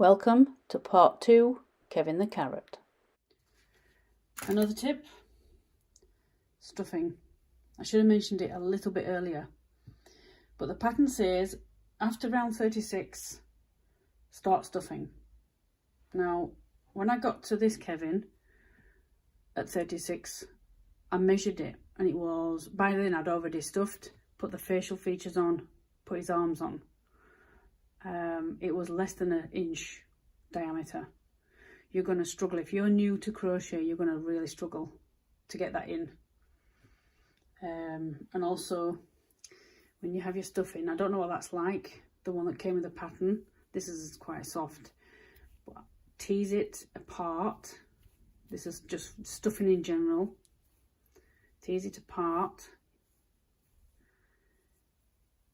Welcome to part 2, Kevin the Carrot. Another tip, stuffing. I should have mentioned it a little bit earlier, but the pattern says after round 36, start stuffing. Now, when I got to this Kevin at 36, I measured it and it was, by then I'd already stuffed, put the facial features on, put his arms on. It was less than an inch diameter. You're going to struggle. If you're new to crochet, you're going to really struggle to get that in. And also, when you have your stuffing, I don't know what that's like, the one that came with the pattern. This is quite soft. But tease it apart. This is just stuffing in general. Tease it apart.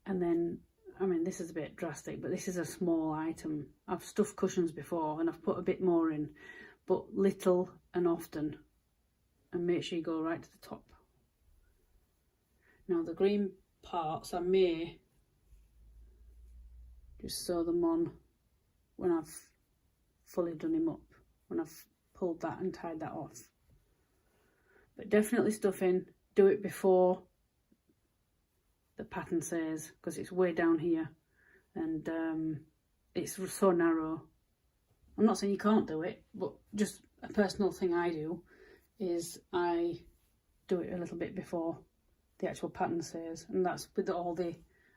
And then, I mean, this is a bit drastic, but this is a small item. I've stuffed cushions before and I've put a bit more in, but little and often. And make sure you go right to the top. Now the green parts, I may just sew them on when I've fully done him up, when I've pulled that and tied that off. But definitely stuffing, do it before the pattern says, because it's way down here and it's so narrow. I'm not saying you can't do it, but just a personal thing I do is I do it a little bit before the actual pattern says, and that's with all the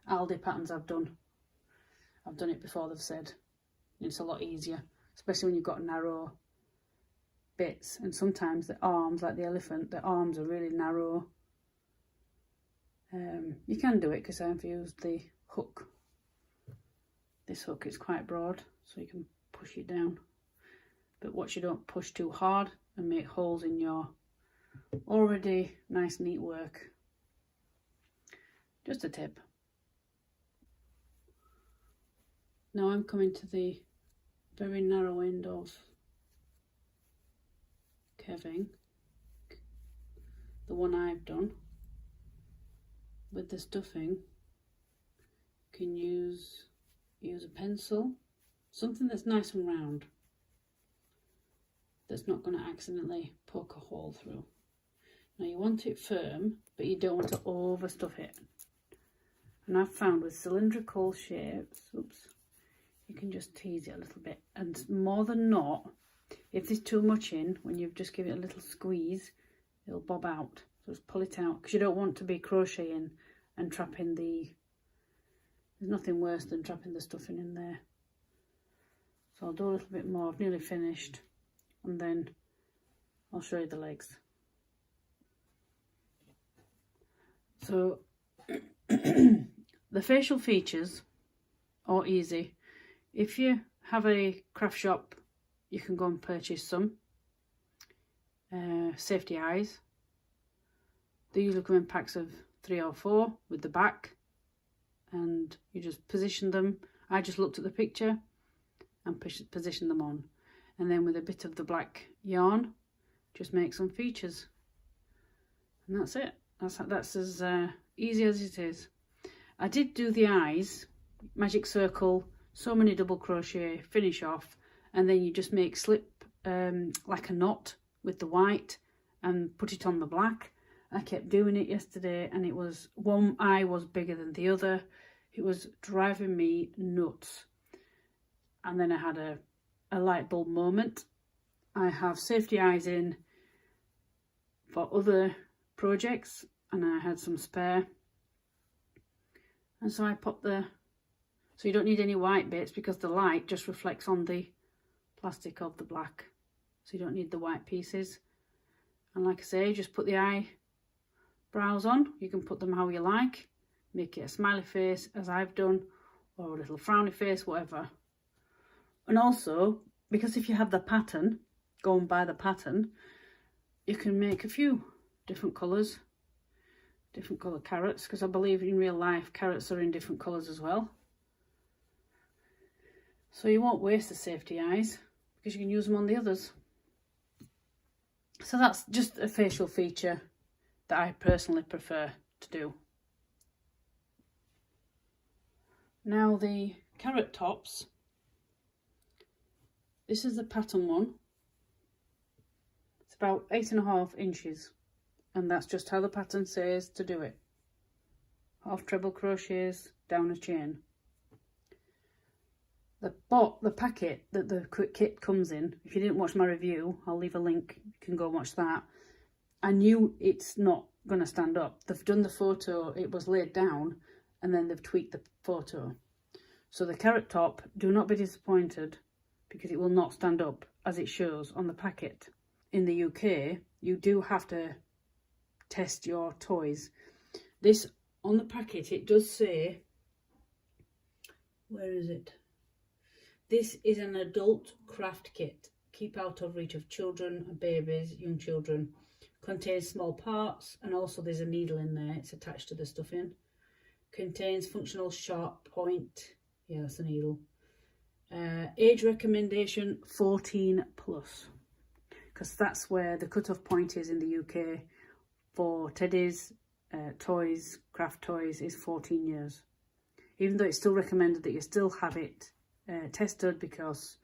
Aldi patterns I've done. I've done it before they've said. It's a lot easier, especially when you've got narrow bits, and sometimes the arms, like the elephant, the arms are really narrow. You can do it because I've used the hook. This hook is quite broad, so you can push it down. But watch you don't push too hard and make holes in your already nice neat work. Just a tip. Now I'm coming to the very narrow end of Kevin, the one I've done. With the stuffing, you can use a pencil, something that's nice and round, that's not going to accidentally poke a hole through. Now you want it firm, but you don't want to overstuff it. And I've found with cylindrical shapes, you can just tease it a little bit, and more than not, if there's too much in, when you've just given it a little squeeze, it'll bob out. So just pull it out, because you don't want to be crocheting and trapping there's nothing worse than trapping the stuffing in there. So I'll do a little bit more. I've nearly finished, and then I'll show you the legs. So the facial features are easy. If you have a craft shop, you can go and purchase some safety eyes. They usually come in packs of 3 or 4 with the back, and you just position them. I just looked at the picture and positioned them on, and then with a bit of the black yarn, just make some features, and that's it. That's as easy as it is. I did do the eyes, magic circle, so many double crochet, finish off, and then you just make slip like a knot with the white and put it on the black. I kept doing it yesterday, and it was, one eye was bigger than the other. It was driving me nuts. And then I had a light bulb moment. I have safety eyes in for other projects, and I had some spare. And so I popped so you don't need any white bits, because the light just reflects on the plastic of the black. So you don't need the white pieces. And like I say, just put the eyebrows on. You can put them how you like. Make it a smiley face, as I've done, or a little frowny face, whatever. And also, because if you have the pattern, going by the pattern, you can make a few different colours, different colour carrots, because I believe in real life carrots are in different colours as well. So you won't waste the safety eyes, because you can use them on the others. So that's just a facial feature that I personally prefer to do. Now the carrot tops, This is the pattern one. It's about 8.5 inches, and that's just how the pattern says to do it. Half treble crochets down a chain. The packet that the kit comes in, if you didn't watch my review, I'll leave a link, you can go watch that. I knew it's not going to stand up. They've done the photo, it was laid down, and then they've tweaked the photo. So the carrot top, do not be disappointed, because it will not stand up as it shows on the packet. In the UK, you do have to test your toys. This, on the packet, it does say, where is it? This is an adult craft kit. Keep out of reach of children, babies, young children. Contains small parts, and also there's a needle in there. It's attached to the stuffing. Contains functional sharp point. Yeah, that's a needle. Age recommendation 14 plus. Because that's where the cut-off point is in the UK for teddies, toys, craft toys, is 14 years. Even though it's still recommended that you still have it tested, because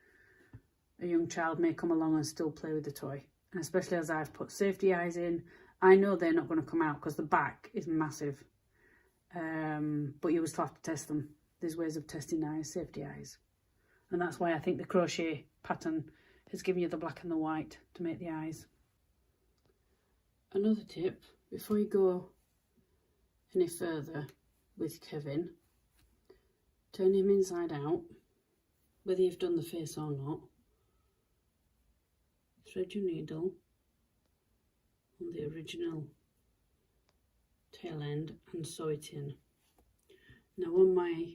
a young child may come along and still play with the toy. And especially as I've put safety eyes in, I know they're not going to come out because the back is massive. But you will still have to test them. There's ways of testing eyes, safety eyes. And that's why I think the crochet pattern has given you the black and the white to make the eyes. Another tip, before you go any further with Kevin, turn him inside out, whether you've done the face or not. Thread your needle on the original tail end and sew it in. Now on my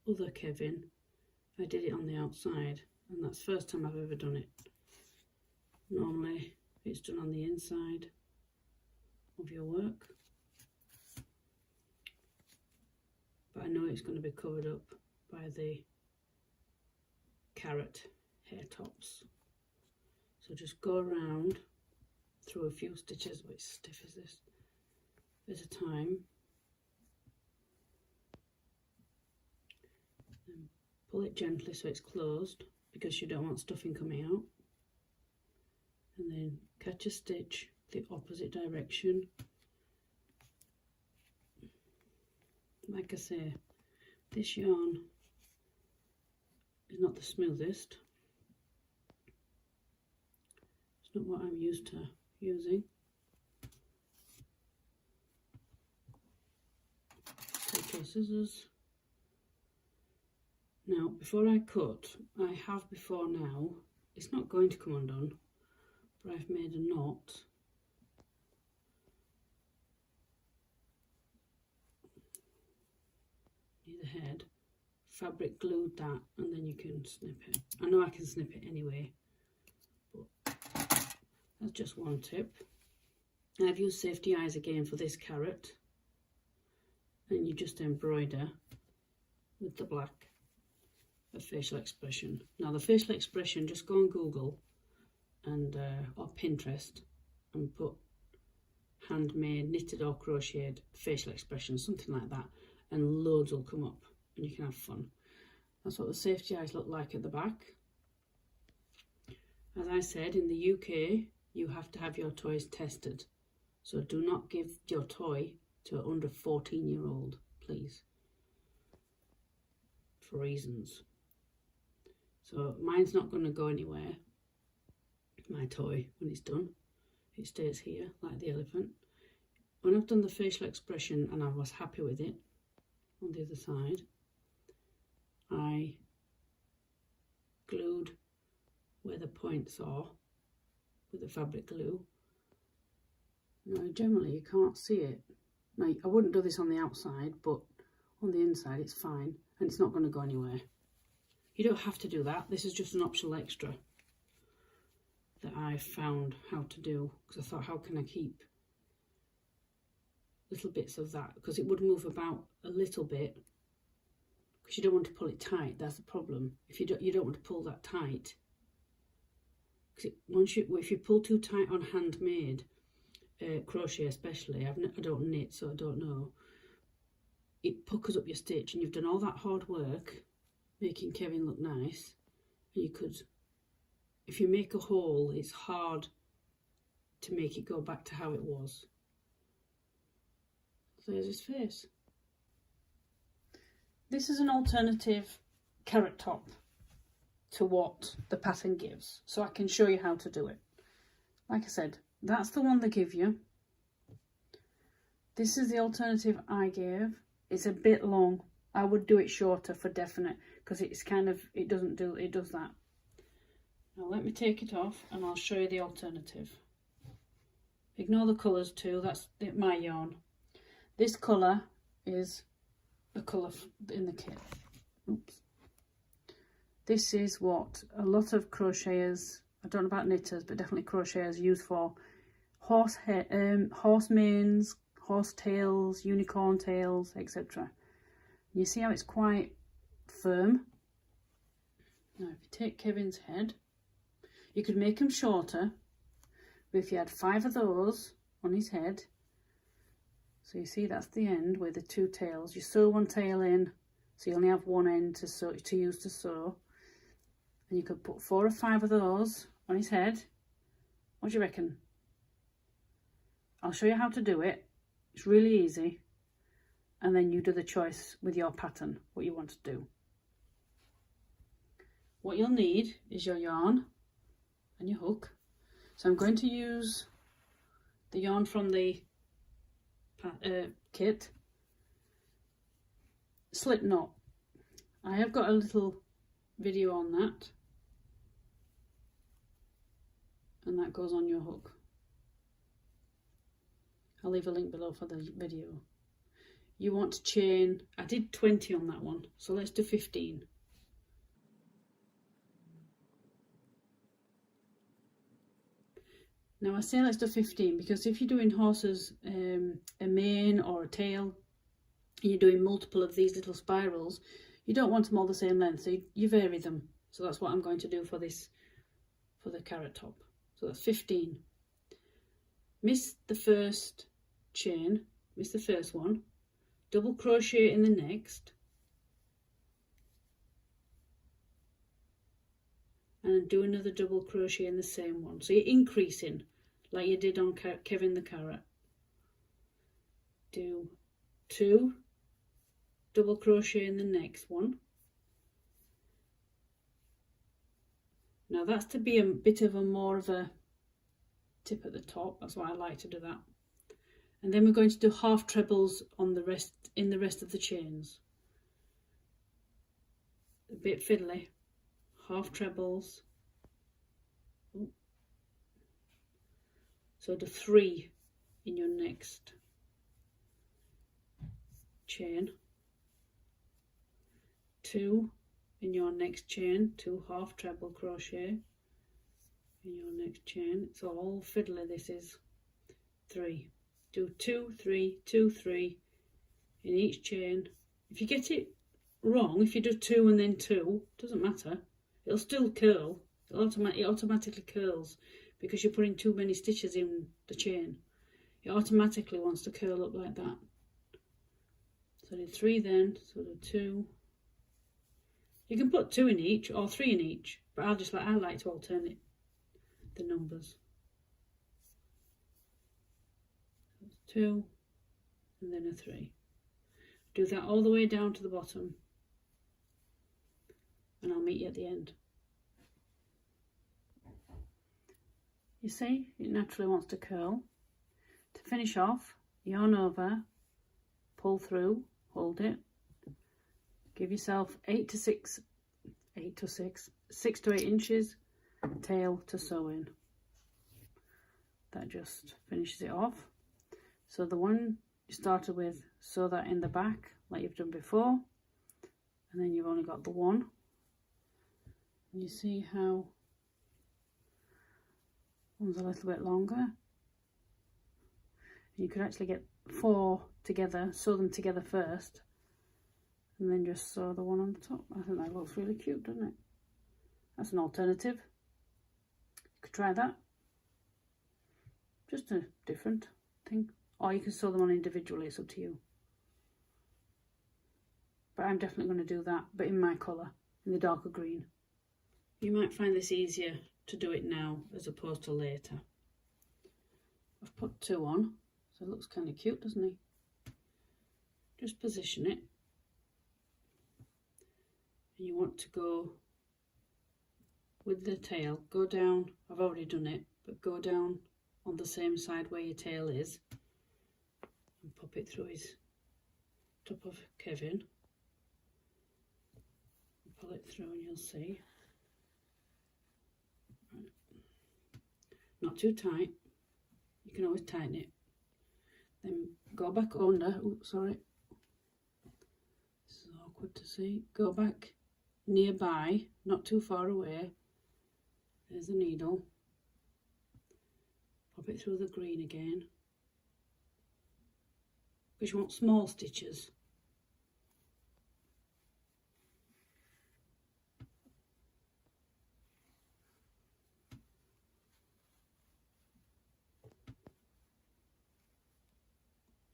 other Kevin, I did it on the outside, and that's the first time I've ever done it. Normally it's done on the inside of your work, but I know it's going to be covered up by the carrot hair tops. So just go around through a few stitches, which stiff is this, at a time. And pull it gently so it's closed, because you don't want stuffing coming out. And then catch a stitch the opposite direction. Like I say, this yarn is not the smoothest. It's not what I'm used to using. Take your scissors. Now, before I cut, I have before now, it's not going to come undone, but I've made a knot near the head, fabric glued that, and then you can snip it. I know I can snip it anyway, but that's just one tip. I've used safety eyes again for this carrot, and you just embroider with the black a facial expression. Now the facial expression, just go on Google and or Pinterest and put handmade, knitted or crocheted facial expression, something like that, and loads will come up and you can have fun. That's what the safety eyes look like at the back. As I said, in the UK you have to have your toys tested, so do not give your toy to an under 14-year-old, please, for reasons. So mine's not going to go anywhere, my toy, when it's done. It stays here like the elephant. When I've done the facial expression and I was happy with it on the other side, I glued where the points are with the fabric glue. Now generally you can't see it. Now I wouldn't do this on the outside, but on the inside it's fine and it's not going to go anywhere. You don't have to do that. This is just an optional extra that I found how to do, because I thought, how can I keep little bits of that, because it would move about a little bit, because you don't want to pull it tight. That's the problem. If you don't want to pull that tight, because if you pull too tight on handmade crochet, especially, I don't knit, so I don't know, it puckers up your stitch, and you've done all that hard work making Kevin look nice, You could, if you make a hole, it's hard to make it go back to how it was. There's his face. This is an alternative carrot top to what the pattern gives, so I can show you how to do it. Like I said, that's the one they give you. This is the alternative I gave. It's a bit long. I would do it shorter for definite, because it's kind of, it does that. Now let me take it off and I'll show you the alternative. Ignore the colours too, that's my yarn. This colour is the colour in the kit. Oops. This is what a lot of crocheters, I don't know about knitters, but definitely crocheters use for horse manes, horse tails, unicorn tails, etc. You see how it's quite firm? Now if you take Kevin's head, you could make him shorter, but if you had 5 of those on his head, so you see that's the end with the 2 tails, you sew one tail in, so you only have one end to use to sew, and you could put 4 or 5 of those on his head. What do you reckon? I'll show you how to do it. It's really easy, and then you do the choice with your pattern, what you want to do. What you'll need is your yarn and your hook. So I'm going to use the yarn from the kit, slip knot. I have got a little video on that, and that goes on your hook. I'll leave a link below for the video. You want to chain, I did 20 on that one, so let's do 15. Now I say let's do 15 because if you're doing horses, a mane or a tail, and you're doing multiple of these little spirals, you don't want them all the same length, so you vary them. So that's what I'm going to do for this, for the carrot top. So that's 15. Miss the first chain, miss the first one, double crochet in the next, and do another double crochet in the same one. So you're increasing like you did on Kevin the carrot. Do 2 double crochet in the next one. Now that's to be a bit of a more of a tip at the top, that's why I like to do that. And then we're going to do half trebles on the rest, in the rest of the chains. A bit fiddly. Half trebles. So do 3 in your next chain, 2 in your next chain, 2 half treble crochet in your next chain. It's all fiddly, this is. 3. Do 2, 3, 2, 3 in each chain. If you get it wrong, if you do 2 and then 2, doesn't matter. It'll still curl. It automatically curls because you're putting too many stitches in the chain. It automatically wants to curl up like that. So I did 3 then, so I did 2. You can put 2 in each or 3 in each, but I like to alternate the numbers. 2 and then a 3. Do that all the way down to the bottom, and I'll meet you at the end. You see, it naturally wants to curl. To finish off, yarn over, pull through, hold it, give yourself 6 to 8 inches tail to sew in. That just finishes it off. So the one you started with, sew that in the back like you've done before, and then you've only got the one. And you see how one's a little bit longer. You could actually get 4 together, sew them together first, and then just sew the one on the top. I think that looks really cute, doesn't it? That's an alternative. You could try that. Just a different thing. Or you can sew them on individually, it's up to you. But I'm definitely going to do that, but in my colour, in the darker green. You might find this easier to do it now as opposed to later. I've put 2 on, so it looks kind of cute, doesn't he? Just position it. And you want to go with the tail, go down, I've already done it, but go down on the same side where your tail is and pop it through his top of Kevin. Pull it through and you'll see. Right. Not too tight, you can always tighten it. Then go back under, oops, sorry, this is awkward to see. Go back nearby, not too far away. There's the needle. Pop it through the green again. Because you want small stitches.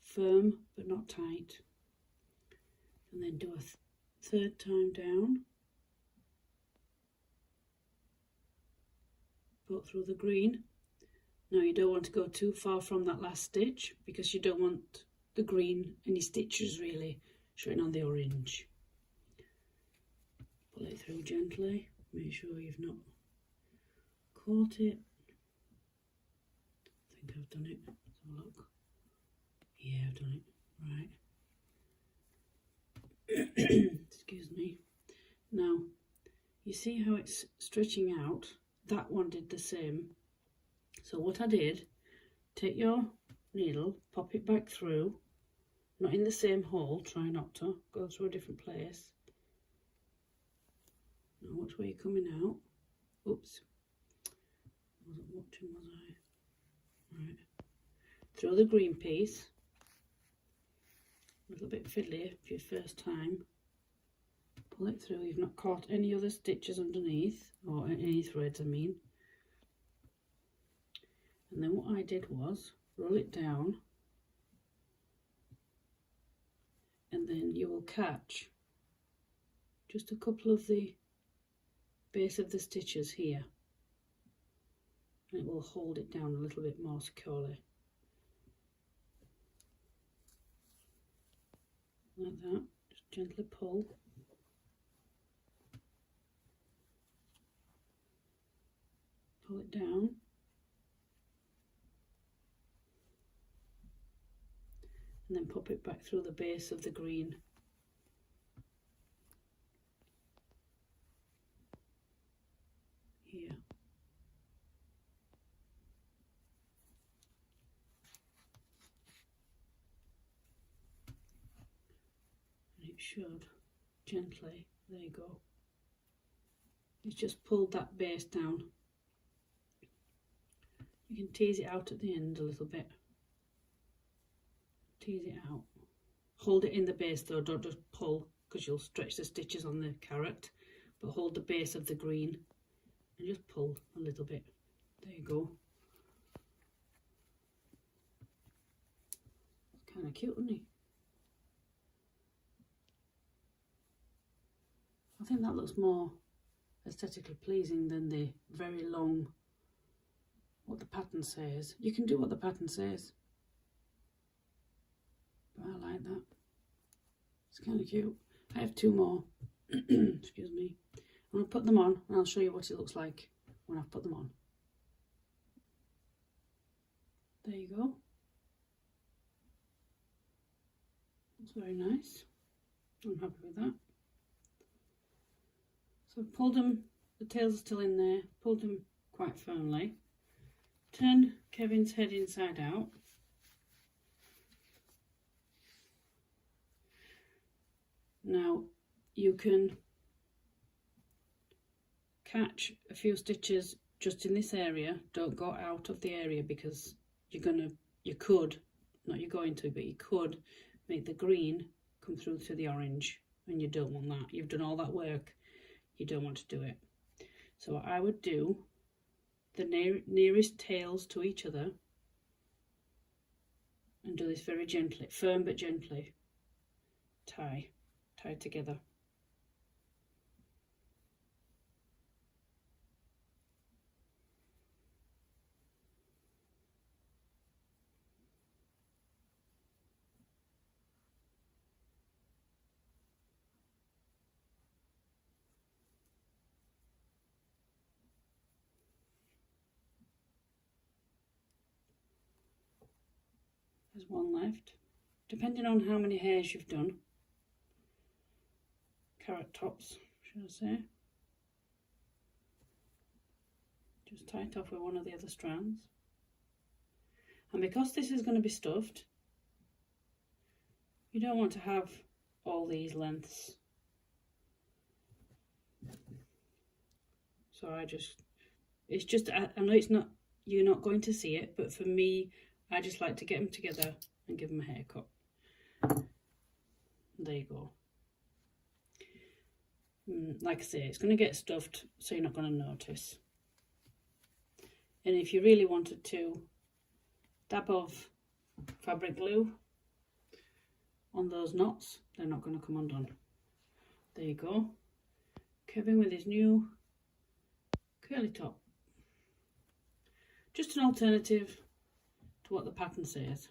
Firm but not tight. And then do a third time down. Put through the green. Now you don't want to go too far from that last stitch because you don't want the green any stitches really showing on the orange. Pull it through gently, make sure you've not caught it. I think I've done it. Let's have a look. Yeah, I've done it. Right. Excuse me. Now, you see how it's stretching out? That one did the same. So what I did, take your needle, pop it back through, not in the same hole, try not to, go through a different place. Now watch where you're coming out. Oops. Wasn't watching, was I? Right. Throw the green piece. A little bit fiddly for your first time. Pull it through, you've not caught any other stitches underneath, or any threads I mean. And then what I did was roll it down, and then you will catch just a couple of the base of the stitches here, and it will hold it down a little bit more securely. Like that, just gently pull. Pull it down. And then pop it back through the base of the green. Here. And it should gently, there you go. It's just pulled that base down. You can tease it out at the end a little bit. Tease it out. Hold it in the base though, don't just pull because you'll stretch the stitches on the carrot, but hold the base of the green and just pull a little bit. There you go. Kind of cute, isn't he? I think that looks more aesthetically pleasing than the very long, what the pattern says. You can do what the pattern says. But I like that. It's kind of cute. I have 2 more. Excuse me. I'm going to put them on and I'll show you what it looks like when I've put them on. There you go. It's very nice. I'm happy with that. So I've pulled them, the tails are still in there, pulled them quite firmly. Turn Kevin's head inside out. Now you can catch a few stitches just in this area. Don't go out of the area because you could make the green come through to the orange, and you don't want that. You've done all that work, you don't want to do it. So what I would do, the nearest tails to each other, and do this very gently, firm but gently. Tie together. There's one left. Depending on how many hairs you've done, carrot tops, should I say. Just tie it off with one of the other strands. And because this is going to be stuffed, you don't want to have all these lengths. So it's just, I know it's not, you're not going to see it, but for me, I just like to get them together and give them a haircut. There you go. Like I say, it's going to get stuffed, so you're not going to notice. And if you really wanted to, dab of fabric glue on those knots, they're not going to come undone. There you go. Kevin with his new curly top. Just an alternative to what the pattern says.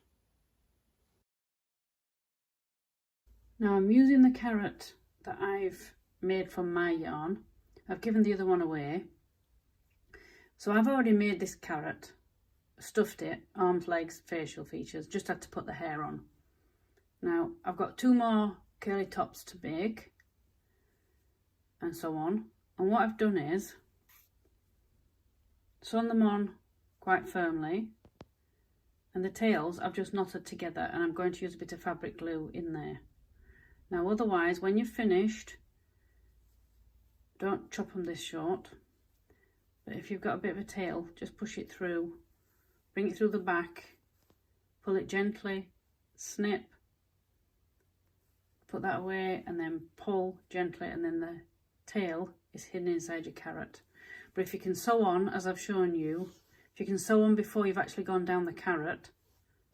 Now I'm using the carrot that I've made from my yarn. I've given the other one away. So I've already made this carrot, stuffed it, arms, legs, facial features, just had to put the hair on. Now I've got 2 more curly tops to make and so on. And what I've done is sewn them on quite firmly, and the tails I've just knotted together, and I'm going to use a bit of fabric glue in there. Now otherwise, when you've finished, don't chop them this short, but if you've got a bit of a tail, just push it through, bring it through the back, pull it gently, snip, put that away, and then pull gently, and then the tail is hidden inside your carrot. But if you can sew on, as I've shown you, if you can sew on before you've actually gone down the carrot,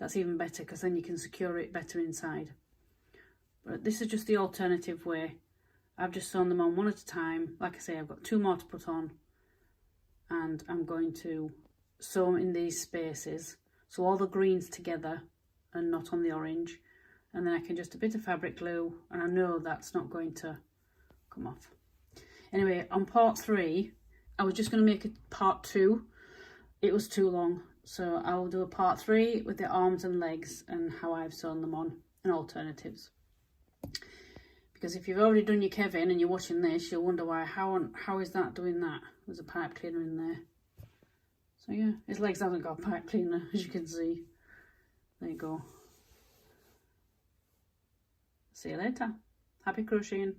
that's even better, because then you can secure it better inside. But this is just the alternative way. I've just sewn them on one at a time. Like I say, I've got 2 more to put on, and I'm going to sew them in these spaces, so all the greens together and not on the orange, and then I can just a bit of fabric glue, and I know that's not going to come off. Anyway, on part 3, I was just going to make a part 2. It was too long, so I'll do a part 3 with the arms and legs and how I've sewn them on and alternatives. Because if you've already done your Kevin and you're watching this, you'll wonder why, how is that doing that? There's a pipe cleaner in there. So yeah, his legs haven't got a pipe cleaner, as you can see. There you go. See you later. Happy crocheting.